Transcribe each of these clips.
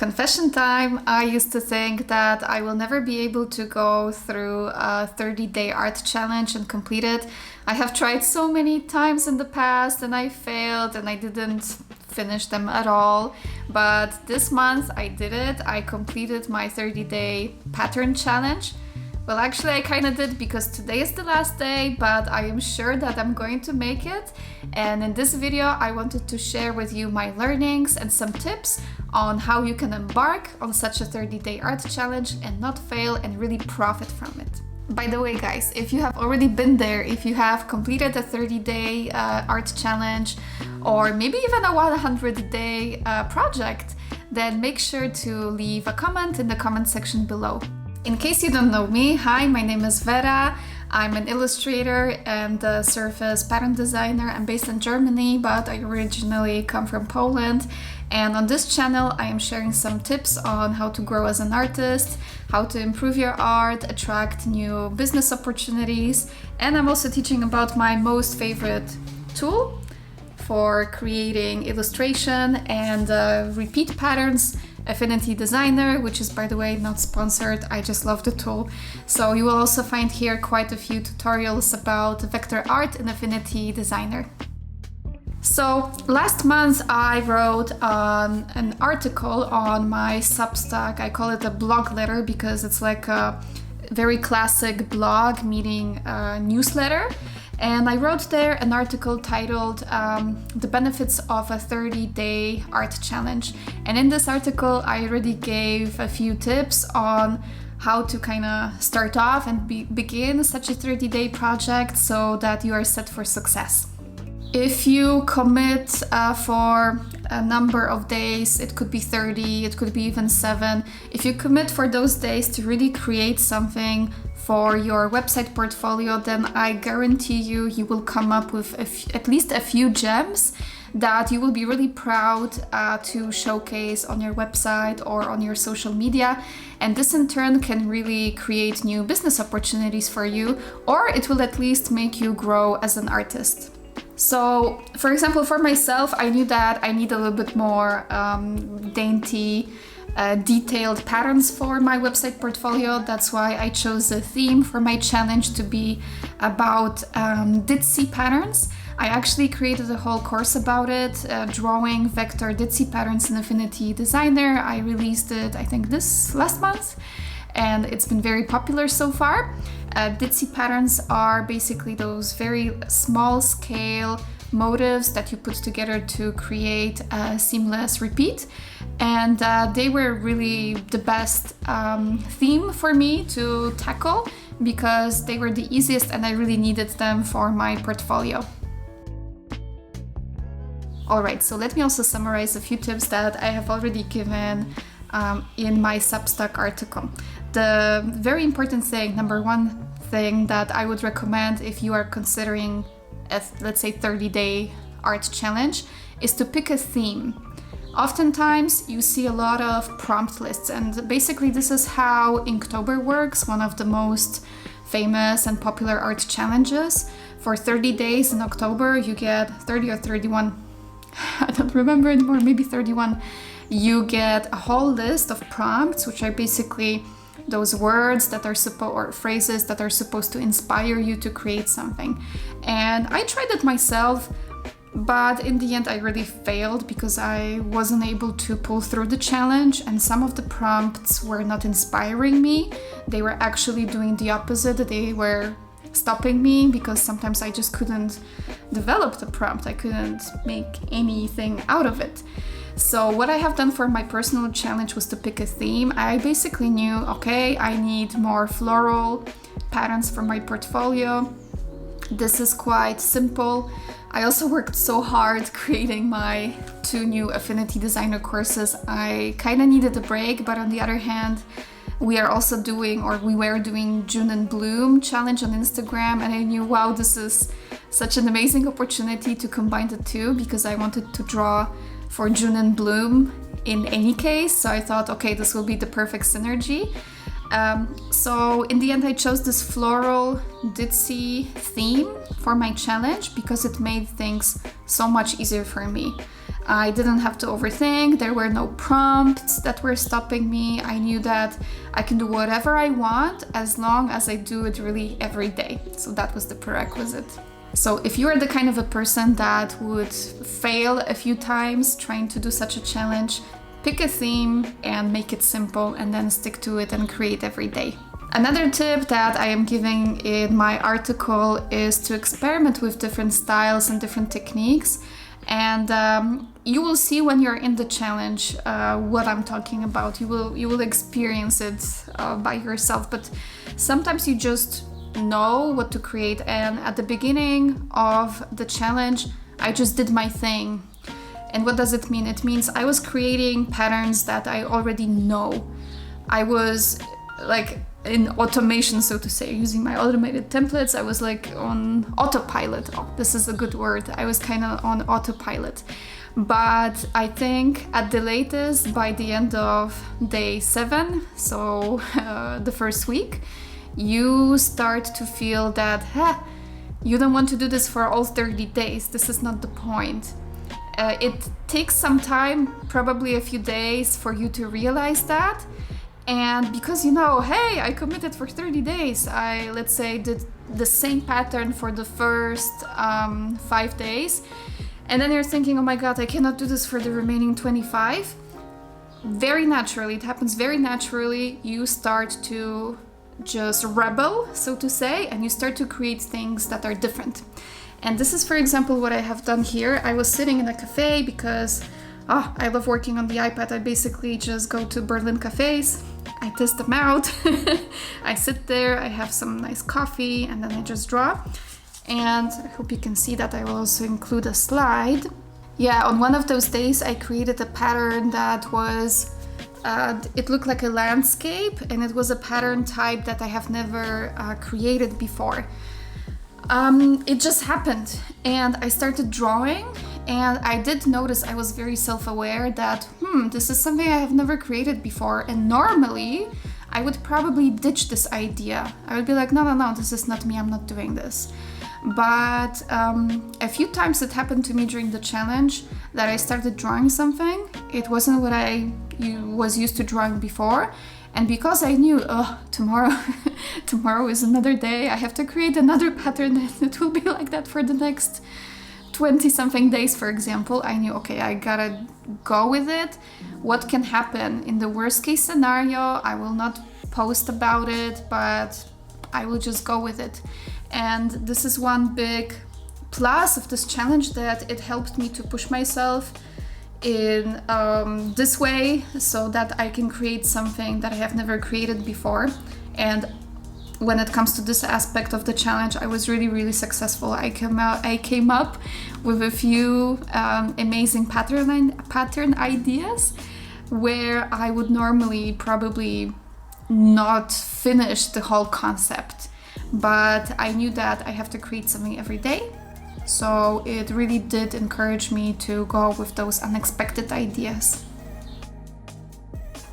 Confession time. I used to think that I will never be able to go through a 30-day art challenge and complete it. I have tried so many times in the past and I failed and I didn't finish them at all. But this month I did it. I completed my 30-day pattern challenge. Well, actually I kind of did because today is the last day, but I am sure that I'm going to make it. And in this video I wanted to share with you my learnings and some tips on how you can embark on such a 30-day art challenge and not fail and really profit from it. By the way, guys, if you have already been there, if you have completed a 30-day art challenge or maybe even a 100-day project, then make sure to leave a comment in the comment section below. In case you don't know me, hi, my name is Vera. I'm an illustrator and a surface pattern designer. I'm based in Germany, but I originally come from Poland. And on this channel, I am sharing some tips on how to grow as an artist, how to improve your art, attract new business opportunities. And I'm also teaching about my most favorite tool for creating illustration and repeat patterns, Affinity Designer, which is, by the way, not sponsored. I just love the tool. So you will also find here quite a few tutorials about vector art in Affinity Designer. So last month I wrote an article on my Substack. I call it a blog letter because it's like a very classic blog meeting newsletter. And I wrote there an article titled The Benefits of a 30-Day Art Challenge. And in this article, I already gave a few tips on how to kind of start off and begin such a 30-day project so that you are set for success. If you commit for a number of days, it could be 30, it could be even 7. If you commit for those days to really create something for your website portfolio, then I guarantee you will come up with at least a few gems that you will be really proud to showcase on your website or on your social media. And this in turn can really create new business opportunities for you, or it will at least make you grow as an artist. So, for example, for myself, I knew that I need a little bit more dainty, detailed patterns for my website portfolio. That's why I chose a theme for my challenge to be about ditzy patterns. I actually created a whole course about it, drawing vector ditzy patterns in Affinity Designer. I released it, I think, this last month, and it's been very popular so far. Ditzy patterns are basically those very small scale motifs that you put together to create a seamless repeat. And they were really the best theme for me to tackle because they were the easiest and I really needed them for my portfolio. Alright, so let me also summarize a few tips that I have already given in my Substack article. The very important thing, number one thing that I would recommend if you are considering a, let's say, 30-day art challenge, is to pick a theme. Oftentimes you see a lot of prompt lists, and basically this is how Inktober works, one of the most famous and popular art challenges. For 30 days in October you get 30 or 31, I don't remember anymore, maybe 31. You get a whole list of prompts, which are basically those words that are or phrases that are supposed to inspire you to create something. And I tried it myself, but in the end I really failed because I wasn't able to pull through the challenge, and some of the prompts were not inspiring me. They were actually doing the opposite. They were stopping me because sometimes I just couldn't develop the prompt. I couldn't make anything out of it. So what I have done for my personal challenge was to pick a theme. I basically knew, okay, I need more floral patterns for my portfolio. This is quite simple. I also worked so hard creating my 2 new Affinity Designer courses. I kind of needed a break, but on the other hand, we were doing June and Bloom challenge on Instagram, and I knew, wow, this is such an amazing opportunity to combine the two because I wanted to draw for June and Bloom in any case. So I thought, okay, this will be the perfect synergy. So in the end, I chose this floral ditzy theme for my challenge because it made things so much easier for me. I didn't have to overthink. There were no prompts that were stopping me. I knew that I can do whatever I want as long as I do it really every day. So that was the prerequisite. So if you are the kind of a person that would fail a few times trying to do such a challenge, pick a theme and make it simple and then stick to it and create every day. Another tip that I am giving in my article is to experiment with different styles and different techniques. And you will see when you're in the challenge what I'm talking about. You will experience it by yourself. But sometimes you just know what to create. And at the beginning of the challenge, I just did my thing. And what does it mean? It means I was creating patterns that I already know. I was like in automation, so to say, using my automated templates. I was like on autopilot. Oh, this is a good word. I was kind of on autopilot. But I think at the latest, by the end of day 7, so the first week, you start to feel that you don't want to do this for all 30 days. This is not the point. It takes some time, probably a few days, for you to realize that. And because you know, hey, I committed for 30 days, I, let's say, did the same pattern for the first 5 days, and then you're thinking, oh my god, I cannot do this for the remaining 25. Very naturally, it happens very naturally, you start to just rebel, so to say, and you start to create things that are different. And this is, for example, what I have done here. I was sitting in a cafe because I love working on the iPad. I basically just go to Berlin cafes, I test them out, I sit there, I have some nice coffee, and then I just draw. And I hope you can see that I will also include a slide. Yeah, on one of those days I created a pattern that was, it looked like a landscape, and it was a pattern type that I have never created before. It just happened, and I started drawing, and I did notice I was very self-aware that, this is something I have never created before, and normally I would probably ditch this idea. I would be like, no, this is not me, I'm not doing this. But a few times it happened to me during the challenge that I started drawing something. It wasn't what I was used to drawing before. And because I knew, tomorrow is another day, I have to create another pattern, and it will be like that for the next 20-something days, for example, I knew, okay, I gotta go with it. What can happen? In the worst case scenario, I will not post about it, but I will just go with it. And this is one big plus of this challenge, that it helped me to push myself in this way, so that I can create something that I have never created before. And when it comes to this aspect of the challenge, I was really successful. I came up with a few amazing pattern ideas where I would normally probably not finish the whole concept, but I knew that I have to create something every day. So it really did encourage me to go with those unexpected ideas.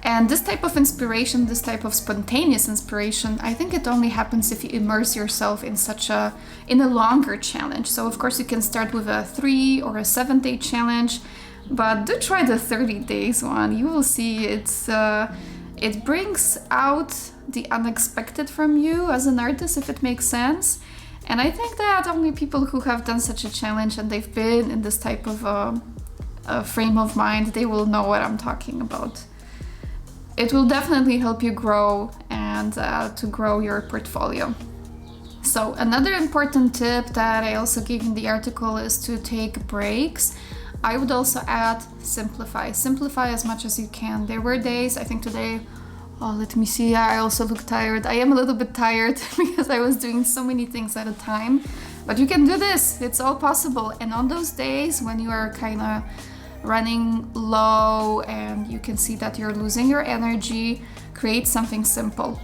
And this type of inspiration, this type of spontaneous inspiration, I think it only happens if you immerse yourself in a longer challenge. So of course you can start with a 3 or a 7 day challenge, but do try the 30 days one. You will see it brings out the unexpected from you as an artist, if it makes sense. And I think that only people who have done such a challenge and they've been in this type of a frame of mind, they will know what I'm talking about. It will definitely help you grow and to grow your portfolio. So another important tip that I also gave in the article is to take breaks. I would also add simplify. Simplify as much as you can. There were days, I think today, let me see, I also look tired. I am a little bit tired because I was doing so many things at a time. But you can do this, it's all possible. And on those days when you are kind of running low and you can see that you're losing your energy, create something simple.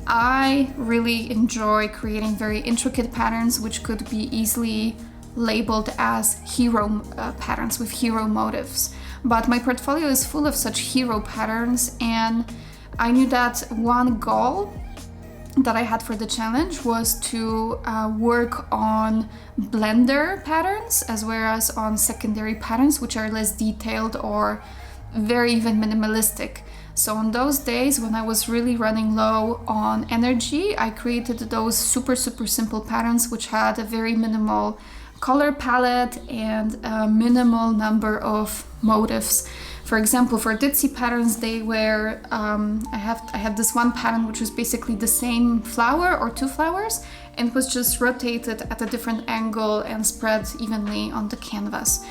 I really enjoy creating very intricate patterns which could be easily labeled as hero patterns with hero motifs. But my portfolio is full of such hero patterns, and I knew that one goal that I had for the challenge was to work on blender patterns as well as on secondary patterns, which are less detailed or very even minimalistic. So on those days when I was really running low on energy, I created those super simple patterns which had a very minimal color palette and a minimal number of motifs. For example, for ditzy patterns, they were, I had this one pattern which was basically the same flower or two flowers, and it was just rotated at a different angle and spread evenly on the canvas.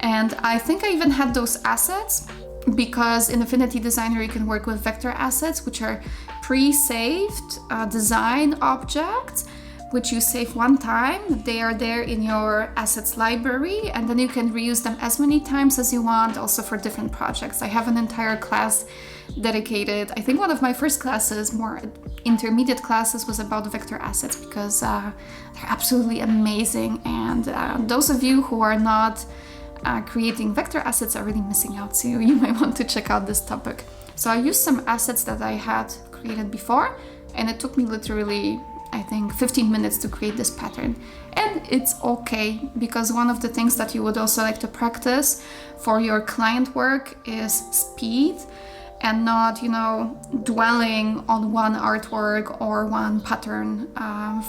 And I think I even had those assets because in Affinity Designer you can work with vector assets, which are pre-saved design objects, which you save one time. They are there in your assets library, and then you can reuse them as many times as you want, also for different projects. I have an entire class dedicated. I think one of my first classes, more intermediate classes, was about vector assets because they're absolutely amazing. And those of you who are not creating vector assets are really missing out, so you might want to check out this topic. So I used some assets that I had created before, and it took me literally, I think, 15 minutes to create this pattern. And it's okay, because one of the things that you would also like to practice for your client work is speed and not, dwelling on one artwork or one pattern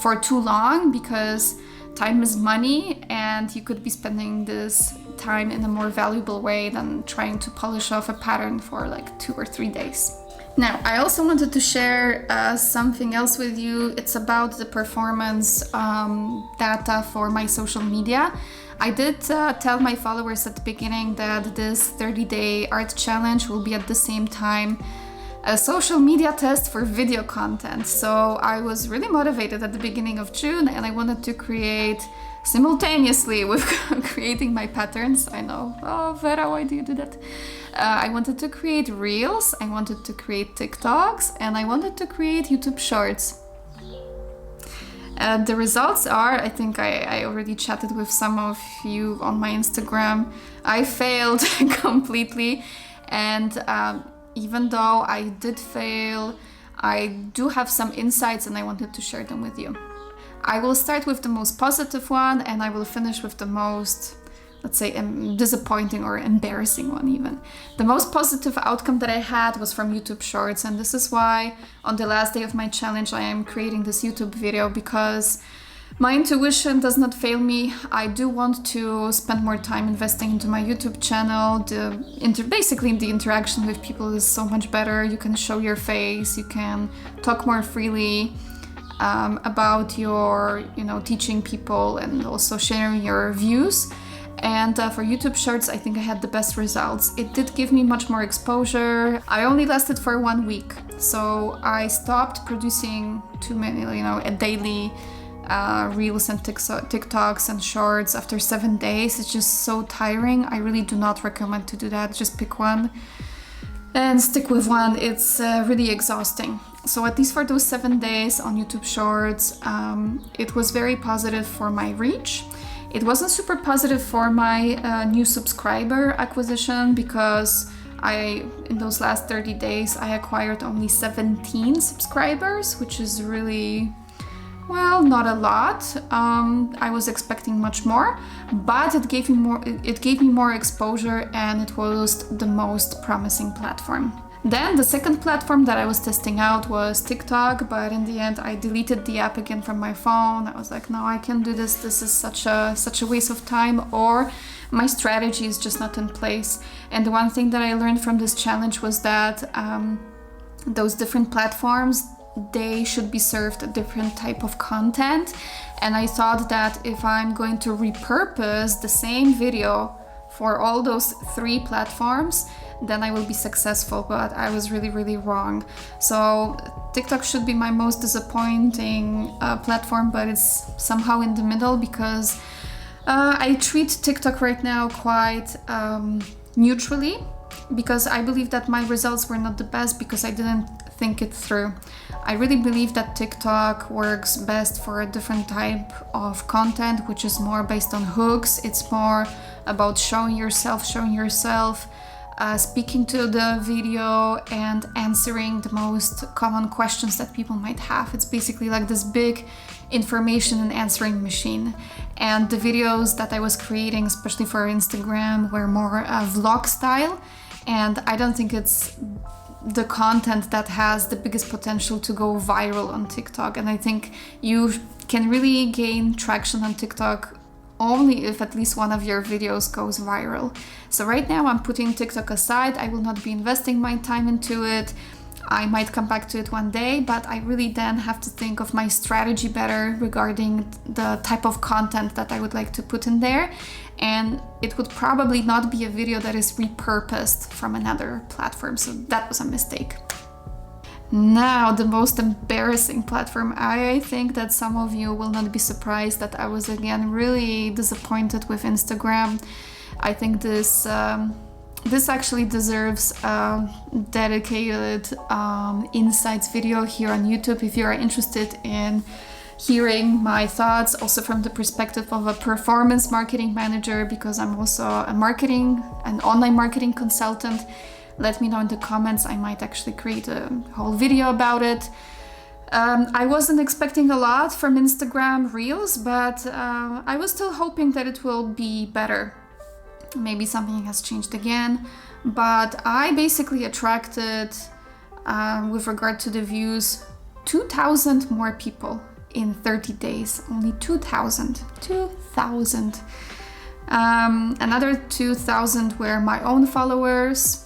for too long, because time is money and you could be spending this time in a more valuable way than trying to polish off a pattern for like 2 or 3 days. Now, I also wanted to share something else with you. It's about the performance data for my social media. I did tell my followers at the beginning that this 30-day art challenge will be at the same time a social media test for video content. So I was really motivated at the beginning of June, and I wanted to create simultaneously with creating my patterns. I know, oh Vera, why do you do that? I wanted to create Reels, I wanted to create TikToks, and I wanted to create YouTube Shorts. The results are, I think I already chatted with some of you on my Instagram. I failed completely, and even though I did fail, I do have some insights and I wanted to share them with you. I will start with the most positive one, and I will finish with the most, let's say, disappointing or embarrassing one even. The most positive outcome that I had was from YouTube Shorts, and this is why on the last day of my challenge I am creating this YouTube video, because my intuition does not fail me. I do want to spend more time investing into my YouTube channel. Basically the interaction with people is so much better. You can show your face, you can talk more freely about your, teaching people and also sharing your views. And for YouTube Shorts, I think I had the best results. It did give me much more exposure. I only lasted for 1 week, so I stopped producing too many, a daily Reels and TikToks and Shorts after 7 days. It's just so tiring. I really do not recommend to do that. Just pick one and stick with one. It's really exhausting. So at least for those 7 days on YouTube Shorts, it was very positive for my reach. It wasn't super positive for my new subscriber acquisition, because in those last 30 days, I acquired only 17 subscribers, which is really, well, not a lot. I was expecting much more, but it gave me more exposure, and it was the most promising platform. Then the second platform that I was testing out was TikTok, but in the end I deleted the app again from my phone. I was like, no, I can't do this. This is such a waste of time, or my strategy is just not in place. And the one thing that I learned from this challenge was that those different platforms, they should be served a different type of content. And I thought that if I'm going to repurpose the same video for all those 3 platforms, then I will be successful, but I was really, really wrong. So TikTok should be my most disappointing platform, but it's somehow in the middle, because I treat TikTok right now quite neutrally, because I believe that my results were not the best because I didn't think it through. I really believe that TikTok works best for a different type of content, which is more based on hooks. It's more about showing yourself, speaking to the video and answering the most common questions that people might have. It's basically like this big information and answering machine. And the videos that I was creating, especially for Instagram, were more vlog style. And I don't think it's the content that has the biggest potential to go viral on TikTok. And I think you can really gain traction on TikTok only if at least one of your videos goes viral. So right now I'm putting TikTok aside. I will not be investing my time into it. I might come back to it one day, but I really then have to think of my strategy better regarding the type of content that I would like to put in there. And it would probably not be a video that is repurposed from another platform. So that was a mistake. Now, the most embarrassing platform. I think that some of you will not be surprised that I was again really disappointed with Instagram. I think this actually deserves a dedicated insights video here on YouTube if you are interested in hearing my thoughts, also from the perspective of a performance marketing manager, because I'm also an online marketing consultant. Let me know in the comments. I might actually create a whole video about it. I wasn't expecting a lot from Instagram Reels, but I was still hoping that it will be better. Maybe something has changed again, but I basically attracted, with regard to the views, 2,000 more people in 30 days. Only 2,000. 2,000. Another 2,000 were my own followers.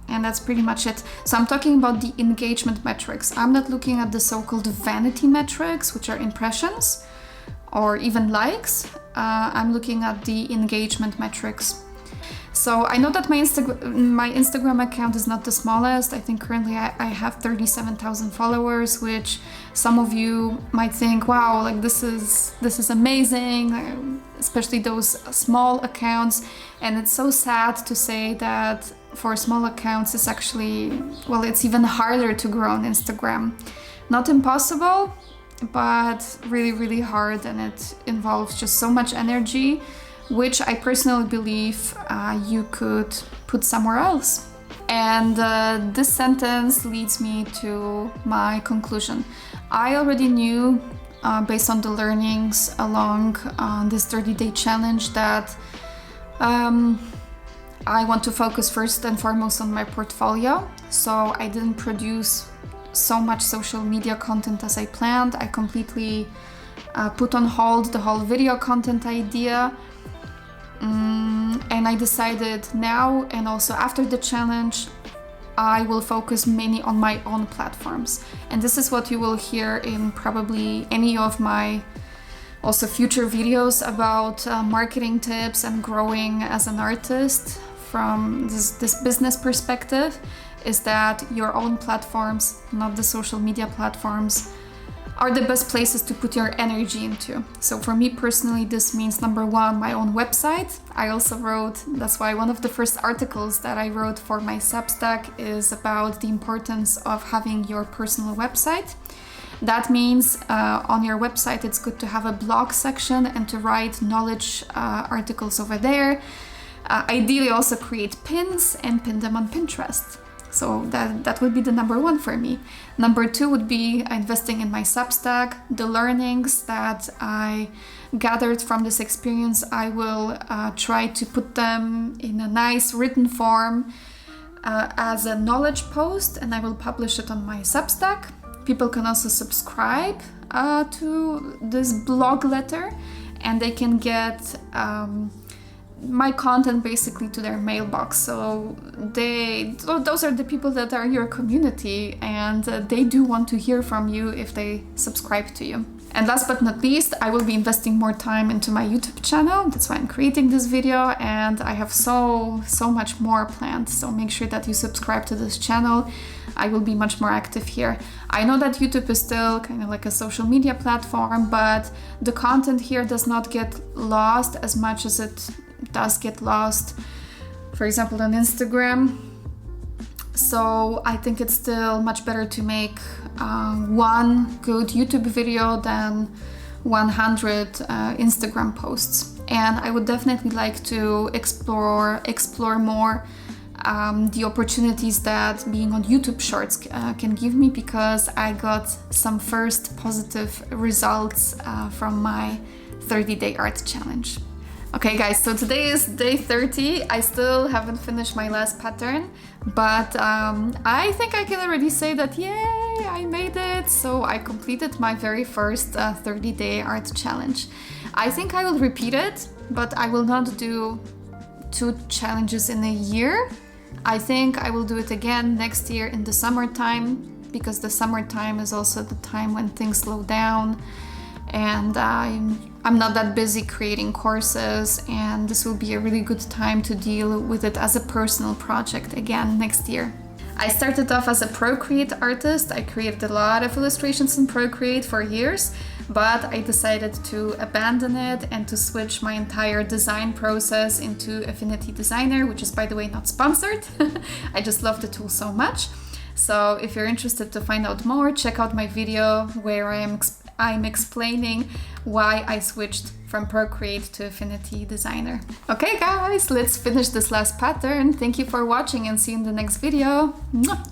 And that's pretty much it. So I'm talking about the engagement metrics. I'm not looking at the so-called vanity metrics, which are impressions or even likes. I'm looking at the engagement metrics. So I know that my Instagram account is not the smallest. I think currently I have 37,000 followers, which some of you might think, wow, like this is amazing, especially those small accounts. And it's so sad to say that for small accounts, it's actually, well, it's even harder to grow on Instagram. Not impossible, but really, really hard, and it involves just so much energy, which I personally believe you could put somewhere else. And this sentence leads me to my conclusion. I already knew, based on the learnings along this 30-day challenge, that I want to focus first and foremost on my portfolio. So I didn't produce so much social media content as I planned. I completely put on hold the whole video content idea. And I decided now and also after the challenge, I will focus mainly on my own platforms. And this is what you will hear in probably any of my also future videos about marketing tips and growing as an artist from this business perspective, is that your own platforms, not the social media platforms, are the best places to put your energy into. So for me personally, this means number one, my own website. I also wrote, that's why one of the first articles that I wrote for my Substack is about the importance of having your personal website. That means on your website, it's good to have a blog section and to write knowledge articles over there. Ideally also create pins and pin them on Pinterest. So that would be the number one for me. Number two would be investing in my Substack. The learnings that I gathered from this experience, I will try to put them in a nice written form as a knowledge post, and I will publish it on my Substack. People can also subscribe to this blog letter, and they can get my content basically to their mailbox. So those are the people that are your community, and they do want to hear from you if they subscribe to you. And last but not least, I will be investing more time into my YouTube channel. That's why I'm creating this video, and I have so much more planned. So make sure that you subscribe to this channel. I will be much more active here. I know that YouTube is still kind of like a social media platform, but the content here does not get lost as much as it does get lost, for example, on Instagram. So I think it's still much better to make one good YouTube video than 100 Instagram posts. And I would definitely like to explore more the opportunities that being on YouTube Shorts can give me, because I got some first positive results from my 30-day art challenge. Okay guys, so today is day 30. I still haven't finished my last pattern, but I think I can already say that yay, I made it. So I completed my very first 30-day art challenge. I think I will repeat it, but I will not do 2 challenges in a year. I think I will do it again next year in the summertime, because the summertime is also the time when things slow down, and I'm not that busy creating courses, and this will be a really good time to deal with it as a personal project again next year. I started off as a Procreate artist. I created a lot of illustrations in Procreate for years, but I decided to abandon it and to switch my entire design process into Affinity Designer, which is, by the way, not sponsored. I just love the tool so much. So if you're interested to find out more, check out my video where I'm explaining why I switched from Procreate to Affinity Designer. Okay guys, let's finish this last pattern. Thank you for watching and see you in the next video. Mwah!